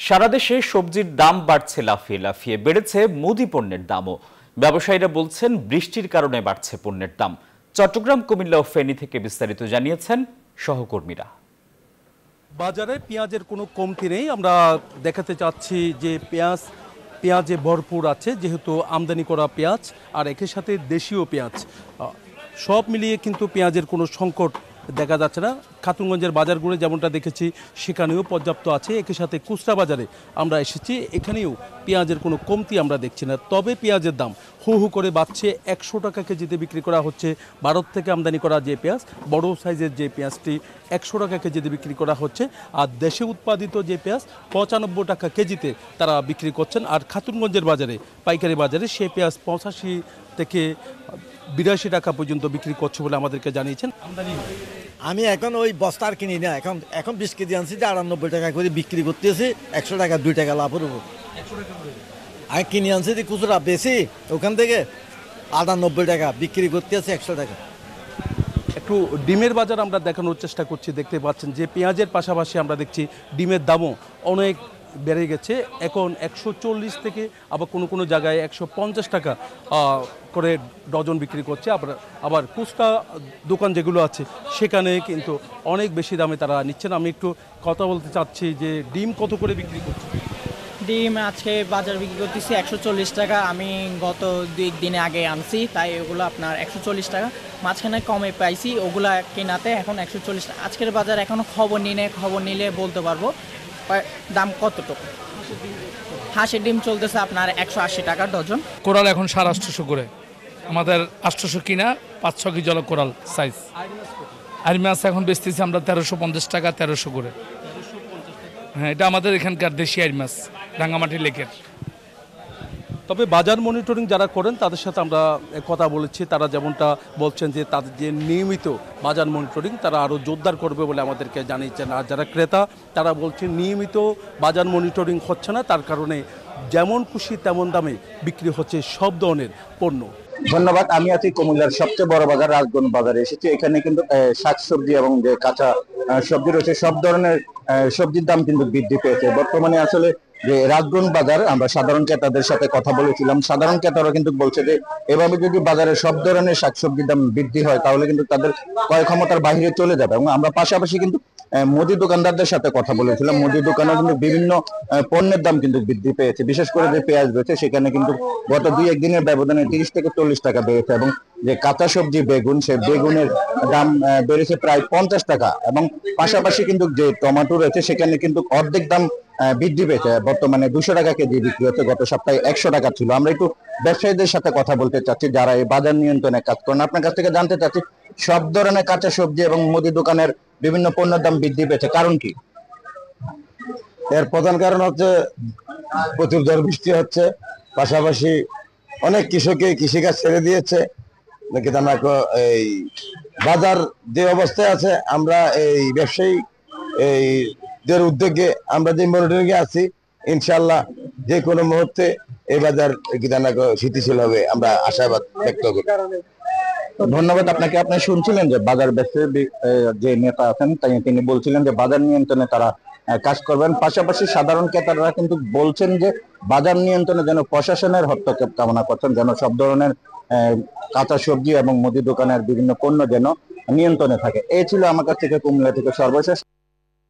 সারা দেশে সবজির দাম বাড়ছে লাফিয়ে লাফিয়ে, বেড়েছে মুদি পণ্যের দামও। ব্যবসায়ীরা বলছেন বৃষ্টির কারণে বাড়ছে পণ্যের দাম। চট্টগ্রাম, কুমিল্লা ও ফেনী থেকে বিস্তারিত জানিয়েছেন সহকর্মীরা। বাজারে পেঁয়াজের কোনো কমতি নেই। আমরা দেখাতে চাচ্ছি যে পেঁয়াজে ভরপুর আছে, যেহেতু আমদানি করা পেঁয়াজ আর একের সাথে দেশীয় পেঁয়াজ, সব মিলিয়ে কিন্তু পেঁয়াজের কোনো সংকট দেখা যাচ্ছে না। খাতুনগঞ্জের বাজারগুলো যেমনটা দেখেছি সেখানেও পর্যাপ্ত আছে। একই সাথে খুচরা বাজারে আমরা এসেছি, এখানেও পেঁয়াজের কোনো কমতি আমরা দেখছি না। তবে পেঁয়াজের দাম হু হু করে বাড়ছে। 100 টাকা কেজিতে বিক্রি করা হচ্ছে ভারত থেকে আমদানি করা যে পেঁয়াজ, বড় সাইজের যে পেঁয়াজটি 100 টাকা কেজিতে বিক্রি করা হচ্ছে। আর দেশে উৎপাদিত যে পেঁয়াজ 95 টাকা কেজিতে তারা বিক্রি করছেন। আর খাতুনগঞ্জের বাজারে, পাইকারি বাজারে সেই পেঁয়াজ 85 থেকে 82 টাকা পর্যন্ত বিক্রি করছে বলে আমাদেরকে জানিয়েছেন। আমি এখন ওই বস্তা আর কিনি না, এখন 20 কেজি আনছি যে 98 টাকা করে বিক্রি করতেছি, 100 টাকা 2 টাকা লাভের উপর। আমি কিনে আনছি যে খুচরা বেশি, ওখান থেকে 98 টাকা বিক্রি করতেছি 100 টাকা। একটু ডিমের বাজার আমরা দেখানোর চেষ্টা করছি। দেখতে পাচ্ছেন যে পেঁয়াজের পাশাপাশি আমরা দেখছি ডিমের দামও অনেক বেড়ে গেছে। এখন 140 থেকে আবার কোনো কোনো জায়গায় 150 টাকা করে ডজন বিক্রি করছে। আবার খুচরা দোকান যেগুলো আছে সেখানে কিন্তু অনেক বেশি দামে তারা নিচ্ছেন। আমি একটু কথা বলতে চাচ্ছি যে ডিম কত করে বিক্রি করছে? ডিম আজকে বাজার বিক্রি করতেছি 140 টাকা। আমি গত 2 দিনে আগে আনছি, তাই ওগুলো আপনার 140 টাকা। মাঝখানে কমে পাইছি, ওগুলা কেনাতে এখন 140 টাকা। আজকের বাজার এখনও খবর নিলে বলতে পারবো দাম কতটুকু। হাঁসের ডিম চলতেছে আপনার 180 টাকা ডজন। কোরাল এখন 850 করে, আমাদের 800 কিনা 5-6 কেজি জল কোরাল সাইজ। আর মাছ এখন বেচতেছি আমরা 1350 টাকা, 1300 করে। হ্যাঁ, এটা আমাদের এখানকার দেশি আর মাছ, রাঙ্গামাটি লেকের। তবে বাজার মনিটরিং যারা করেন তাদের সাথে আমরা কথা বলেছি, তারা যেমনটা বলছেন যে তাদের যে নিয়মিত বাজার মনিটরিং তারা আরও জোরদার করবে বলে আমাদেরকে জানিয়েছেন। আর যারা ক্রেতা তারা বলছেন নিয়মিত বাজার মনিটরিং হচ্ছে না, তার কারণে যেমন খুশি তেমন দামে বিক্রি হচ্ছে সব ধরনের পণ্য। ধন্যবাদ। আমি আছি কুমিল্লার সবচেয়ে বড় বাজার রাজগঞ্জ বাজারে এসেছি। এখানে কিন্তু শাকসবজি এবং যে কাঁচা সবজি রয়েছে সব ধরনের সবজির দাম কিন্তু বৃদ্ধি পেয়েছে বর্তমানে। আসলে যে রাজগঞ্জ বাজার, আমরা সাধারণ ক্রেতাদের সাথে কথা বলেছিলাম, সাধারণ ক্রেতারা কিন্তু বলছে যে এভাবে যদি বাজারে সব ধরনের শাকসবজির দাম বৃদ্ধি হয় তাহলে কিন্তু তাদের ক্রয় ক্ষমতার বাইরে চলে যাবে। এবং আমরা পাশাপাশি কিন্তু মুদি দোকানদারদের সাথে কথা বলেছিলাম, মুদি দোকানে কিন্তু বিভিন্ন পণ্যের দাম কিন্তু বৃদ্ধি পেয়েছে। বিশেষ করে যে পেঁয়াজ রয়েছে সেখানে কিন্তু গত 2-1 দিনের ব্যবধানে 30 থেকে 40 টাকা বেড়েছে। এবং যে কাঁচা সবজি বেগুন, সেই বেগুনের দাম বেড়েছে প্রায় 50 টাকা। এবং পাশাপাশি কিন্তু যে টমেটো রয়েছে সেখানে কিন্তু অর্ধেক দাম বৃদ্ধি পেয়েছে। বর্তমানে 200 টাকা কেজি বিক্রি হচ্ছে, গত সপ্তাহে 100 টাকা ছিল। আমরা একটু ব্যবসায়ীদের সাথে কথা বলতে চাচ্ছি যারা এই বাজার নিয়ন্ত্রণে কাজ করেন। আপনার কাছ থেকে জানতে চাচ্ছি সব ধরনের কাঁচা সবজি এবং মুদি দোকানের বিভিন্ন পণ্যের দাম বৃদ্ধি পেয়েছে, কারণ কি? এর প্রধান কারণ হচ্ছে প্রচুর ঝড় বৃষ্টি হচ্ছে, পাশাপাশি অনেক কৃষকই কৃষিকাজ ছেড়ে দিয়েছে। এই বাজার যে অবস্থায় আছে, আমরা এই ব্যবসায়ী দের উদ্যোগে আমরা যে মনিটরিং এ আছি, ইনশাআল্লাহ যে কোনো মুহূর্তে এই বাজার স্থিতিশীল হবে, আমরা আশাবাদ ব্যক্ত করি। ধন্যবাদ আপনাকে। আপনি শুনছিলেন যে বাজার ব্যবসায়ী যে নেতা আছেন তিনি বলছিলেন যে বাজার নিয়ন্ত্রণে তারা কাজ করবেন। পাশাপাশি সাধারণ ক্রেতারা কিন্তু বলছেন যে বাজার নিয়ন্ত্রণে যেন প্রশাসনের হস্তক্ষেপ কামনা করছেন, যেন সব ধরনের কাঁচা সবজি এবং মুদি দোকানের বিভিন্ন পণ্য যেন নিয়ন্ত্রণে থাকে। এই ছিল আমার কাছ থেকে কুমিল্লা থেকে সর্বশেষ।